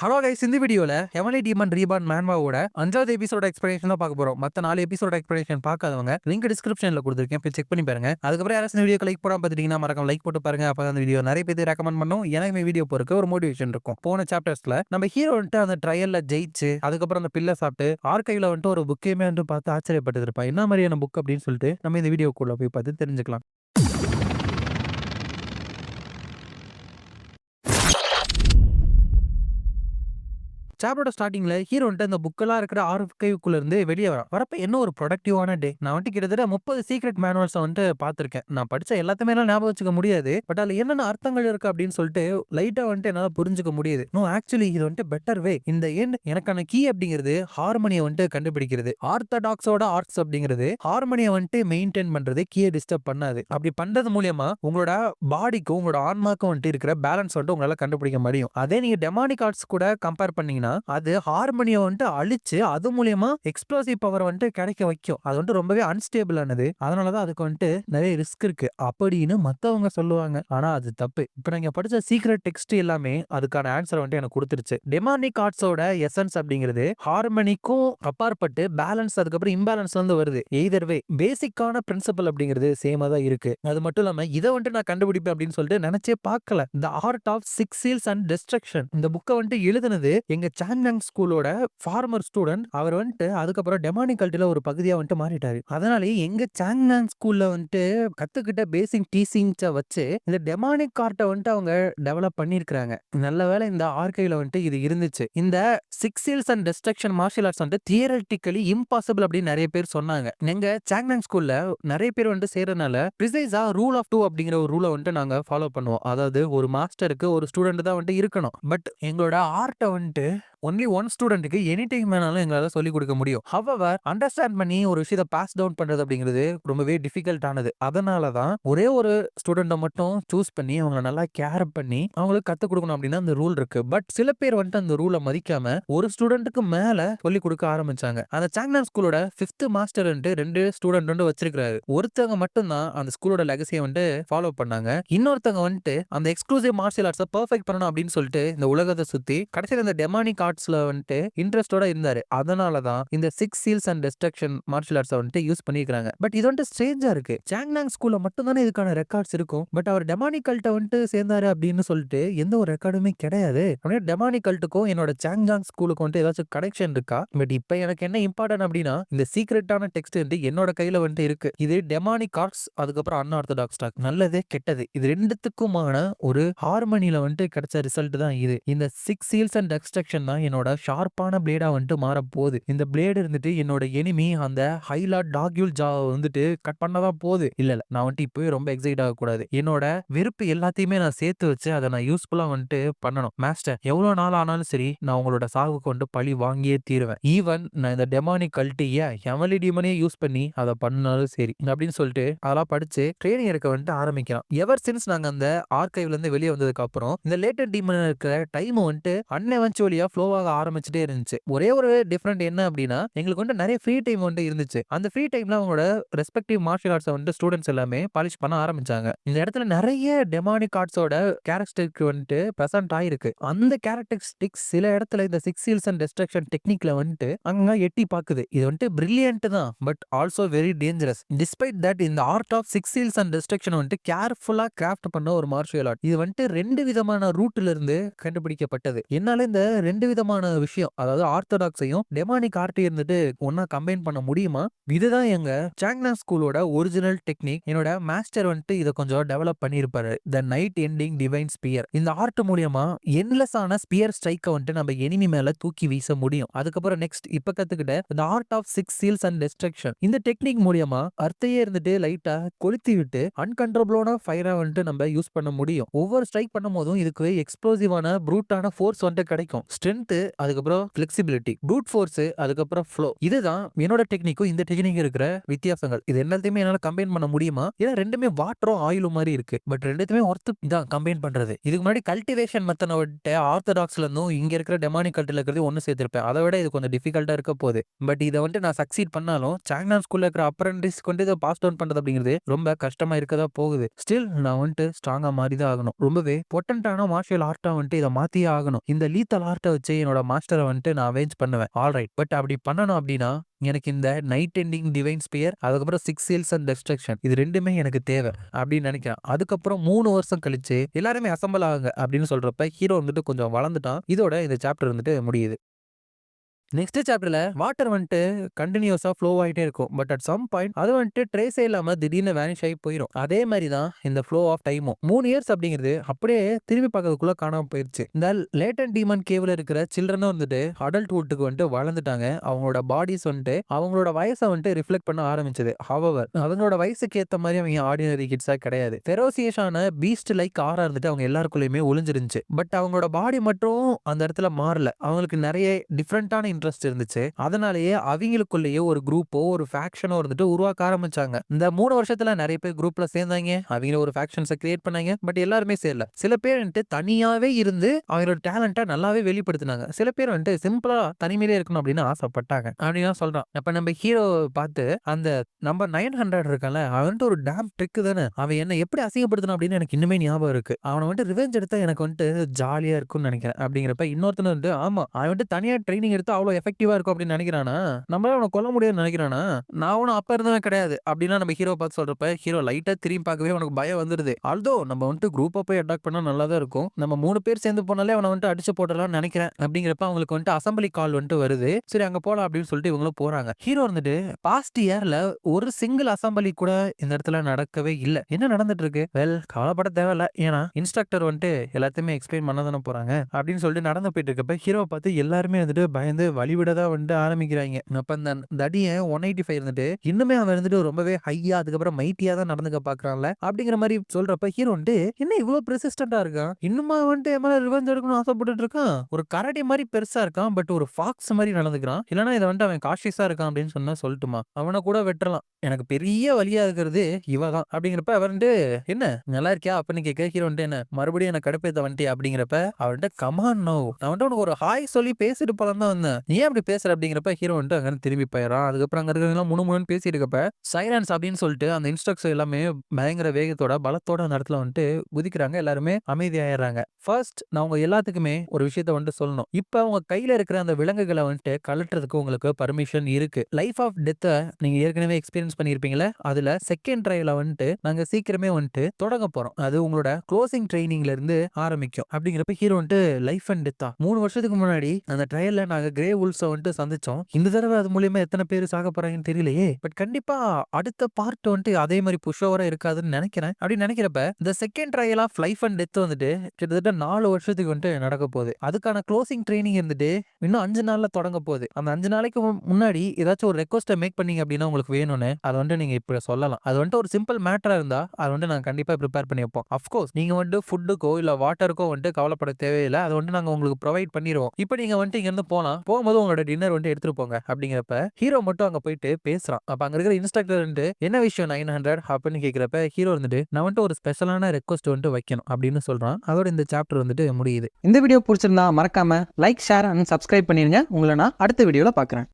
Hello guys, இந்த வீடியோல heavenly demon reborn மேன்வாவோட 5வது எபிசோட எக்ஸ்பிளனேஷன் தான் பார்க்க போறோம். மத்த 4 எபிசோட எக்ஸ்பிளனேஷன் பார்க்காதவங்க லிங்க் டிஸ்கிரிப்ஷன்ல கொடுத்துருக்கேன், போய் செக் பண்ணி பாருங்க. அதுக்கப்புறம் யாராச்சும் இந்த வீடியோக்கு லைக் போடாம பார்த்துட்டீங்கன்னா மறக்காம லைக் போட்டு பாருங்க. அப்போ அந்த வீடியோ நிறைய பேர் ரெக்கமெண்ட் பண்ணும், எனக்கு வீடியோ போறதுக்கு ஒரு மோட்டிவேஷன் இருக்கும். போன சாப்டர்ஸ்ல நம்ம ஹீரோ வந்துட்டு அந்த ட்ரையல்ல ஜெயிச்சு அதுக்கப்புறம் அந்த பில்ல சாப்பிட்டு ஆர்கைவ்ல வந்துட்டு ஒரு புக்கையுமே வந்து பார்த்து ஆச்சரியப்பட்டு இருப்பான். என்ன மாதிரியான புக் அப்படின்னு சொல்லிட்டு நம்ம இந்த வீடியோக்குள்ள போய் பார்த்து தெரிஞ்சுக்கலாம். சாப்டரோட ஸ்டார்டிங்ல ஹீரோ வந்துட்டு அந்த புக்கெல்லாம் இருக்கிற ஆர்கைவ்க்குள்ள இருந்து வெளியே வரப்ப என்ன ஒரு ப்ரொடக்டிவான டே. நான் வந்துட்டு கிட்டத்தட்ட 30 சீக்ரெட் மேனுவல்ஸ் வந்துட்டு பார்த்திருக்கேன். நான் படிச்ச எல்லாத்தையுமே ஞாபகம் வச்சுக்க முடியாது, பட் அதுல என்னென்ன அர்த்தங்கள் இருக்கு அப்படின்னு சொல்லிட்டு லைட்டா வந்துட்டு என்னால புரிஞ்சுக்க முடியுது. நோ, ஆக்சுவலி இது வந்துட்டு பெட்டர் வே. இந்த எண்ட் எனக்கான கீ அப்படிங்கிறது ஹார்மோனியை வந்துட்டு கண்டுபிடிக்கிறது. ஆர்த்தடாக்ஸோட ஆர்ட்ஸ் அப்படிங்கிறது ஹார்மோனியை வந்துட்டு மெயின்டைன் பண்றது, கீயை டிஸ்டர்ப் பண்ணாது. அப்படி பண்றது மூலியமா உங்களோட பாடிக்கும் உங்களோட ஆன்மாக்கும் வந்துட்டு இருக்கிற பேலன்ஸ் வந்துட்டு உங்களால கண்டுபிடிக்க முடியும். அதே நீங்க டெமானிக் ஆர்ட்ஸ் கூட கம்பேர் பண்ணீங்கன்னா அது ஹார்மோனியை வந்துட்டு அழிச்சு அது மூலியமா எக்ஸ்ப்ளோசிவ் பவர் வந்துட்டு கிடைக்க வைக்கும். அது வந்துட்டு ரொம்பவே அன்ஸ்டேபிள் ஆனது. அதனாலதான் அதுக்கு வந்துட்டு நிறைய ரிஸ்க் இருக்கு அப்படின்னு மத்தவங்க சொல்லுவாங்க. ஆனா அது தப்பு. இப்ப நீங்க படிச்ச சீக்ரெட் டெக்ஸ்ட் எல்லாமே அதுக்கான ஆன்சர் வந்துட்டு எனக்கு கொடுத்துருச்சு. டெமானிக் ஆர்ட்ஸோட எசன்ஸ் அப்படிங்கிறது ஹார்மோனிக்கும் அப்பாற்பட்டு பேலன்ஸ் அதுக்கப்புறம் இம்பேலன்ஸ்ல இருந்து வருது. எய்தர் வே பேசிக்கான பிரின்சிபல் அப்படிங்கிறது சேமா தான் இருக்கு. அது மட்டும் இல்லாம இதை வந்துட்டு நான் கண்டுபிடிப்பேன் அப்படின்னு சொல்லிட்டு நினைச்சே பார்க்கல. The art of six seals and destruction இந்த புக்கை வந்துட்டு எழுதுனது எங்க சாங்னாங் ஸ்கூலோட ஃபார்மர் ஸ்டூடெண்ட். அவர் வந்துட்டு அதுக்கப்புறம் டெமானிக் கல்ட்டுல ஒரு பகுதியா வந்துட்டு மாறிட்டாரு. அதனாலே எங்க சாங்னாங் ஸ்கூல்ல வந்துட்டு கத்துக்கிட்ட பேசிக் டீசிங்ஸ வச்சு இந்த டெமானிக் ஆர்ட்டை வந்துட்டு அவங்க டெவலப் பண்ணிருக்காங்க. நல்ல வேளை இந்த ஆர்கைவ்ல வந்துட்டு இது இருந்துச்சு. இந்த six seals and destruction martial arts வந்துட்டு தியரட்டிக்கலி இம்பாசிபிள் அப்படின்னு நிறைய பேர் சொன்னாங்க. எங்க சாங்னாங் ஸ்கூல்ல நிறைய பேர் வந்துட்டு செய்யறதுனால ப்ரிசைஸா ரூல் ஆஃப் 2 அப்படிங்கிற ஒரு ரூலை வந்துட்டு நாங்க ஃபாலோ பண்ணுவோம். அதாவது ஒரு மாஸ்டருக்கு ஒரு ஸ்டூடெண்ட் தான் வந்துட்டு இருக்கணும். பட் எங்களோட ஆர்ட்டை வந்துட்டு ஒன்லி ஒன் ஸ்டூடெண்ட்டுக்கு எனி டைம் வேணாலும் எங்களால சொல்லிக் கொடுக்க முடியும். ஹவவர் அண்டர்ஸ்டாண்ட் பண்ணி ஒரு விஷயத்தை பாஸ் டவுன் பண்றது அப்படிங்கிறது ரொம்பவே டிஃபிகல்ட் ஆனது. அதனால தான் ஒரே ஒரு ஸ்டூடெண்ட்டை மட்டும் சூஸ் பண்ணி அவங்கள நல்லா கேர் பண்ணி அவங்களுக்கு கத்துக் கொடுக்கணும் அப்படின்னு அந்த ரூல் இருக்கு. பட் சில பேர் வந்துட்டு அந்த ரூலை மதிக்காம ஒரு ஸ்டூடெண்ட்டுக்கு மேல சொல்லிக் கொடுக்க ஆரம்பிச்சாங்க. அந்த சாங்னான் ஸ்கூலோட 5th மாஸ்டர் வந்துட்டு 2 ஸ்டூடெண்ட் வந்து வச்சிருக்காரு. ஒருத்தவங்க மட்டும் தான் அந்த ஸ்கூலோட லெகசியை வந்துட்டு ஃபாலோ பண்ணாங்க. இன்னொருத்தவங்க வந்துட்டு அந்த எக்ஸ்க்ளூசிவ் மார்ஷியல் ஆர்ட்ஸை பெர்ஃபெக்ட் பண்ணணும் அப்படின்னு சொல்லிட்டு இந்த உலகத்தை சுத்தி கடைசியில் இந்த டெமானிக் ஆர்ட்ஸ்ல வந்துட்டு இன்ட்ரெஸ்டோட இருந்தாரு. அதனாலதான் இந்த six seals and destruction martial arts வந்துட்டு யூஸ் பண்ணிருக்காங்க. பட் இது வந்துட்டு ஸ்ட்ரேஞ்சா இருக்கு. சாங்னாங் ஸ்கூல்ல மட்டும் தானே இதுக்கான ரெக்கார்ட்ஸ் இருக்கும். பட் அவர் டெமானிக் கல்ட்ட வந்துட்டு சேர்ந்தாரு அப்படின்னு சொல்லிட்டு எந்த ஒரு ரெக்கார்டுமே கிடையாது. அப்படியே டெமானிக் கல்ட்டுக்கும் என்னோட சாங்னாங் ஸ்கூலுக்கும் வந்துட்டு ஏதாச்சும் கனெக்ஷன் இருக்கா? பட் இப்போ எனக்கு என்ன இம்பார்ட்டன்ட் அப்படின்னா இந்த சீக்ரெட்டான டெக்ஸ்ட் வந்து என்னோட கையில வந்துட்டு இருக்கு. இது டெமானிக் ஆர்ட்ஸ் அதுக்கப்புறம் அன்ஆர்த்தடாக்ஸ் டாக், நல்லது கெட்டது இது ரெண்டுத்துக்குமான ஒரு ஹார்மனியில வந்துட்டு கிடைச்ச ரிசல்ட் தான் இது. இந்த சிக்ஸ் சீல்ஸ் அண்ட் டிஸ்ட்ரக்ஷன் தான் என்னோட ஷார்ப்பான பிளேடா வந்துட்டு மாற போகுது. இந்த பிளேடு இருந்துட்டு என்னோட எனிமி அந்த ஹைலாட் டாக்யூல் ஜா வந்துட்டு கட் பண்ணதான் போகுது. இல்ல நான் வந்துட்டு இப்பவே ரொம்ப எக்ஸைட் ஆகக்கூடாது. என்னோட வெறுப்பு எல்லாத்தையுமே நான் சேர்த்து வச்சு அதை நான் யூஸ்ஃபுல்லா வந்துட்டு பண்ணணும். மாஸ்டர், எவ்வளவு நாள் ஆனாலும் சரி நான் உங்களோட சாவுக்கு வந்துட்டு பழி வாங்கியே தீருவேன். ஈவன் நான் இந்த டெமானிக் கல்ட்டிய ஹெவன்லி டீமனே யூஸ் பண்ணி அதை பண்ணாலும் சரி அப்படின்னு சொல்லிட்டு அதெல்லாம் படிச்சு ட்ரைனிங் இருக்க வந்துட்டு ஆரம்பிக்கலாம். எவர் சின்ஸ் நாங்க அந்த ஆர்கைவ்ல இருந்து வெளியே வந்ததுக்கு அப்புறம் இந்த லேட்டர் டீமன் இருக்கிற டைம் வந்துட்டு அன்எவென்ச்சுவலியா ஃப்ளோவாக ஆரம்பிச்சுட்டே இருந்துச்சு. ஒரே ஒரு டிஃபரெண்ட் என்ன அப்படின்னா எங்களுக்கு வந்து நிறைய ஃப்ரீ டைம் வந்துட்டு இருந்துச்சு. அந்த ஃப்ரீ டைம்ல அவங்களோட ரெஸ்பெக்டிவ் மார்ஷியல் ஆர்ட்ஸ் வந்துட்டு ஸ்டூடெண்ட்ஸ் எல்லாமே பாலிஷ் பண்ண ஆரம்பிச்சாங்க. இந்த இடத்துல நிறைய டெமானிக் ஆர்ட்ஸோட கேரக்டரிஸ்டிக் வந்துட்டு பிரசன்ட் ஆயிருக்கு. அந்த கேரக்டரிஸ்டிக்ஸ் சில இடத்துல இந்த சிக்ஸ் சீல்ஸ் அண்ட் டிஸ்ட்ரக்ஷன் டெக்னிக்ல வந்துட்டு அங்க எட்டி பாக்குது. இது வந்துட்டு பிரில்லியன்ட் தான், but also very dangerous. Despite that இந்த art of six seals and destruction வந்துட்டு கேர்ஃபுல்லா கிராஃப்ட் பண்ண ஒரு மார்ஷியல் ஆர்ட். இது வந்துட்டு 2 விதமான ரூட்ல இருந்து கண்டுபிடிக்கப்பட்டது. என்னால இந்த 2 விதமான விஷயம், அதாவது ஆர்த்தடாக்ஸையும் டெமானிக் ஆர்ட்டையும் இருந்துட்டு ஒன்னா கம்பைன் பண்ண முடியுமா? இதுதான் எங்க சாங்னாங் ஸ்கூலோட ஒரிஜினல் டெக்னிக். என்னோட மாஸ்டர் வந்துட்டு இதை கொஞ்சம் டெவலப் பண்ணியிருப்பாரு. The night ending divine spear. இந்த ஆர்ட் மூலியமா என்லெஸ் ஆன ஸ்பியர் ஸ்ட்ரைக்கை வந்துட்டு நம்ம எனிமி மேல தூக்கி வீச முடியும். அதுக்கப்புறம் நெக்ஸ்ட் இப்ப கத்துக்கிட்ட the art of six seals and destruction. இந்த டெக்னிக் மூலியமா அர்த்தையே இருந்துட்டு லைட்டா கொளுத்தி விட்டு அன்கண்ட்ரோலபிளான ஃபயரை வந்துட்டு நம்ம யூஸ் பண்ண முடியும். ஒவ்வொரு ஸ்ட்ரைக் பண்ணும் போதும் இதுக்கு எக்ஸ்ப்ளோசிவான ப்ரூட்டான ஃபோர்ஸ் வந்துட்டு கிடைக்கும். ஸ்ட்ரென்த் ஸ்ட்ரென்த், அதுக்கப்புறம் ஃப்ளெக்சிபிலிட்டி, ப்ரூட் ஃபோர்ஸ், அதுக்கப்புறம் ஃப்ளோ. இதுதான் என்னோட டெக்னிக்கும் இந்த டெக்னிக் இருக்கிற வித்தியாசங்கள். இது எல்லாத்தையுமே என்னால கம்பைன் பண்ண முடியுமா? ஏன்னா 2மே வாட்டரும் ஆயிலும் மாரி இருக்கு. பட் 2த்தையுமே இதான் கம்பைன் பண்றது. இதுக்கு முன்னாடி கல்டிவேஷன் மெத்தட விட்டு ஆர்த்தடாக்ஸ்ல இருந்தும் இங்க இருக்கிற டெமானிக் கல்ட்ல இருக்கிறது ஒண்ணு சேர்த்திருப்பேன். அதை விட இது கொஞ்சம் டிஃபிகல்ட்டா இருக்க போகுது. பட் இதை நான் சக்சீட் பண்ணாலும் சாங்னான் ஸ்கூல்ல இருக்கிற அப்ரண்டிஸ் இதை பாஸ் டவுன் பண்றது அப்படிங்கிறது ரொம்ப கஷ்டமா இருக்கதா போகுது. ஸ்டில் நான் ஸ்ட்ராங்கா மாறி தான் ஆகணும். ரொம்பவே பொட்டன்டான மார்ஷியல் ஆர்ட்டா இதை மாத்தியே ஆகணும். இந்த லீத்தல் ஆர்ட்டை வச்சு என்னோட மாஸ்டரை நான் அரேஞ்ச் பண்ணுவேன். ஆல்ரைட். பட் அப்படி பண்ணணும் அப்படின்னா எனக்கு இந்த நைட் எண்டிங் டிவைன் ஸ்பியர், அதுக்கப்புறம் 6 சீல்ஸ் அண்ட் டெஸ்ட்ரக்ஷன், இது 2மே எனக்கு தேவை அப்படின்னு நினைக்கிறேன். அதுக்கப்புறம் 3 வருஷம் கழிச்சு எல்லாருமே அசம்பிள் ஆகுங்க அப்படின்னு சொல்றப்ப ஹீரோ கொஞ்சம் வளர்ந்துட்டான். இதோட இந்த சாப்டர் முடியுது. நெக்ஸ்ட் சாப்டர்ல வாட்டர் கண்டினியூஸா ஃப்ளோ ஆயிட்டே இருக்கும். பட் அட் சம் பாயிண்ட் அது ட்ரேஸே இல்லாம திடீர்னு வேனிஷ் ஆகி போயிடும். அதே மாதிரி தான் இந்த ஃப்ளோ ஆஃப் டைமும் 3 இயர்ஸ் அப்படிங்கிறது அப்படியே திரும்பி பார்க்கறதுக்குள்ள காணாம போயிருச்சு. இந்த லேட்டன் டீமன் கேவ்ல இருக்கிற சில்ட்ரனும் அடல்ட்ஹுட்டுக்கு வளர்ந்துட்டாங்க. அவங்களோட பாடிஸ் அவங்களோட வயசை ரிஃப்ளெக்ட் பண்ண ஆரம்பிச்சது. ஹவவர் அவங்களோட வயசுக்கு ஏத்த மாதிரி அவங்க ஆர்டினரி கிட்ஸா கிடையாது. ஃபெரோசியஸான பீஸ்ட் லைக் ஆரா அவங்க எல்லாருக்குள்ளயுமே ஒளிஞ்சிருந்துச்சு. பட் அவங்களோட பாடி மட்டும் அந்த இடத்துல மாறல. அவங்களுக்கு நிறைய டிஃப்ரெண்டான இன்ட்ரெஸ்ட் இருந்துச்சு. அதனாலேயே அவங்களுக்குள்ளேயே ஒரு குரூப்போ ஒரு ஃபேக்ஷனோ உருவாக்க ஆரம்பிச்சாங்க. இந்த 3 வருஷத்துல நிறைய பேர் குரூப்ல சேர்ந்தாங்க. அவங்க ஒரு ஃபேக்ஷன்ஸை கிரியேட் பண்ணாங்க. பட் எல்லாருமே சேரல. சில பேர் தனியாவே இருந்து அவங்களோட டேலண்ட்டை நல்லாவே வெளிப்படுத்தினாங்க. சில பேர் சிம்பிளா தனிமையிலே இருக்கணும் அப்படின்னு ஆசைப்பட்டாங்க அப்படின்னு சொல்றான். அப்ப நம்ம ஹீரோ பார்த்து அந்த நம்பர் 900 இருக்கான்ல, அவன் ஒரு டேம் ட்ரிக் தானே. அவன் என்ன எப்படி அசிங்கப்படுத்தணும் அப்படின்னு எனக்கு இன்னுமே ஞாபகம் இருக்கு. அவனை ரிவெஞ்ச் எடுத்தா எனக்கு ஜாலியா இருக்கும்னு நினைக்கிறேன் அப்படிங்கிறப்ப இன்னொருத்தன் ஆமா அவன் தனியா ட்ரைனிங் எடுத்து அவ்வளவு எஃபெக்டிவா இருக்கும் அப்படின்னு நினைக்கிறானா, நம்மளால அவனை கொல்ல முடியாதுன்னு நினைக்கிறானா, நான் ஒன்னும் அப்ப இருந்தவன் கிடையாது அப்படின்னா நம்ம ஹீரோ பார்த்து சொல்றப்ப ஹீரோ லைட்டா திரும்பி பார்க்கவே உனக்கு பயம் வந்துருது. ஆல்தோ நம்ம குரூப்பா போய் அட்டாக் பண்ணா நல்லா தான் இருக்கும். நம்ம 3 பேர் சேர்ந்து போனாலே அவனை அடிச்சு போடலாம்னு நினைக்கிறேன் அப்படிங்கிறப்ப அவங்களுக்கு அசம்பிளி கால் வருது. சரி அங்க போலாம் அப்படின்னு சொல்லிட்டு இவங்களும் போறாங்க. ஹீரோ பாஸ்ட் இயர்ல ஒரு சிங்கிள் அசம்பிளி கூட இந்த இடத்துல நடக்கவே இல்ல. என்ன நடந்துட்டு இருக்கு? வெல் கவலைப்பட தேவையில்ல. ஏன்னா இன்ஸ்ட்ரக்டர் எல்லாத்தையுமே எக்ஸ்பிளைன் பண்ண தானே போறாங்க அப்படின்னு சொல்லிட்டு நடந்து போயிட்டு இருக்கப்ப ஹீரோ பார்த்து எல்லாருமே பயந்து வழிவிடதான் ஆரம்பிக்கிறாங்க. அப்ப அந்த தடிய 185 இன்னுமே அவன் ரொம்பவே ஹையா அதுக்கப்புறம் மைட்டியா தான் நடந்துக்க பாக்குறான்ல அப்படிங்கிற மாதிரி சொல்றப்ப ஹீரோ என்ன இவ்வளவு பெர்சிஸ்டண்டா இருக்கான், இன்னுமா என் மேல ரிவெஞ்ச் எடுக்கணும்னு ஆசைப்பட்டு இருக்கான். ஒரு கரடி மாதிரி பெருசா இருக்கான். பட் ஒரு ஃபாக்ஸ் மாதிரி நடந்துக்கிறான். இல்லனா இதை அவன் காஷியஸா இருக்கான் அப்படின்னு சொன்னா சொல்லட்டுமா, அவனை கூட வெட்டலாம். எனக்கு பெரிய வழியா இருக்கிறது இவதான் அப்படிங்கிறப்ப அவர் என்ன நல்லா இருக்கியா அப்படின்னு கேட்க ஹீரோ என்ன மறுபடியும் எனக்கு கடுப்பேத்த வந்துட்டே அப்படிங்கிறப்ப அவன்கிட்ட கமான் நோ நான் உனக்கு ஒரு ஹாய் சொல்லி பேசிட்டு போலாம் தான் வந்தேன், நீ ஏன் அப்படி பேசுற அப்படிங்கிறப்ப ஹீரோ அங்க திரும்பி போயிடறான். அதுக்கப்புறம் அங்க இருக்கிறவங்க முணுமுணுன்னு பேசிட்டு இருக்கப்ப சைலன்ஸ் அப்படின்னு சொல்லிட்டு அந்த இன்ஸ்ட்ரக்டர் எல்லாமே பயங்கர வேகத்தோட பலத்தோட அந்த இடத்துல குதிக்கிறாங்க. எல்லாருமே அமைதியாயிடுறாங்க. ஃபர்ஸ்ட் நான் உங்க எல்லாத்துக்குமே ஒரு விஷயத்த சொல்லணும். இப்ப உங்க கையில இருக்கிற அந்த விலங்குகளை கலட்டுறதுக்கு உங்களுக்கு பர்மிஷன் இருக்கு. லைஃப் ஆஃப் டெத்த நீங்க ஏற்கனவே எக்ஸ்பீரியன்ஸ் பண்ணிருப்பீங்களா, அதுல செகண்ட் ட்ரையல நாங்க சீக்கிரமே தொடங்க போறோம். அது உங்களோட க்ளோசிங் ட்ரைனிங்ல இருந்து ஆரம்பிக்கும் அப்படிங்கிறப்ப ஹீரோ லைஃப் அண்ட் டெத்தா 3 வருஷத்துக்கு முன்னாடி அந்த ட்ரையல்ல நாங்க கிரே வுல்ஸை சந்திச்சோம். இந்த தடவை அது மூலியமா எத்தனை பேர் சாக போறாங்கன்னு தெரியலையே. பட் கண்டிப்பா அடுத்த பார்ட் அதே மாதிரி புஷ் ஓவரா இருக்காதுன்னு நினைக்கிறேன். அப்படின்னு நினைக்கிறப்ப இந்த second trial of life and death கிட்டத்தட்ட 4 வருஷத்துக்கு நடக்க போகுது. அதுக்கான க்ளோசிங் ட்ரைனிங் இன்னும் 5 நாள்ல தொடங்க போகுது. அந்த 5 நாளைக்கு முன்னாடி ஏதாச்சும் ஒரு ரெக்வஸ்ட்டை மேக் பண்ணீங்க அப்படின்னா உங்களுக்கு வேணும்னு அதை நீங்க இப்ப சொல்லலாம். அது ஒரு சிம்பிள் மேட்டரா இருந்தா அது நாங்க கண்டிப்பா ப்ரிப்பேர் பண்ணி வைப்போம். அஃப்கோர்ஸ் நீங்க ஃபுட்டுக்கோ இல்ல வாட்டருக்கோ கவலைப்பட தேவையில்லை. அதை நாங்க உங்களுக்கு ப்ரொவைட் பண்ணிடுவோம். இப்போ நீங்க இங்க இருந்து போலாம். போகும்போது உங்களோட டின்னர் எடுத்துட்டு போங்க அப்படிங்கிறப்ப ஹீரோ மட்டும் அங்க போயிட்டு பேசுறான். அப்ப அங்க இருக்கிற இன்ஸ்ட்ரக்டர் என்ன விஷயம் 900 அப்படின்னு கேக்குறப்ப ஹீரோ நான் ஒரு ஸ்பெஷலான ரெக்வஸ்ட் வைக்கணும் அப்படின்னு சொல்றான். அதோட இந்த சாப்டர் முடியுது. இந்த வீடியோ பிடிச்சிருந்தா மறக்காம லைக், ஷேர் அண்ட் சப்ஸ்கிரைப் பண்ணிருங்க. உங்களை நான் அடுத்த வீடியோல பாக்குறேன்.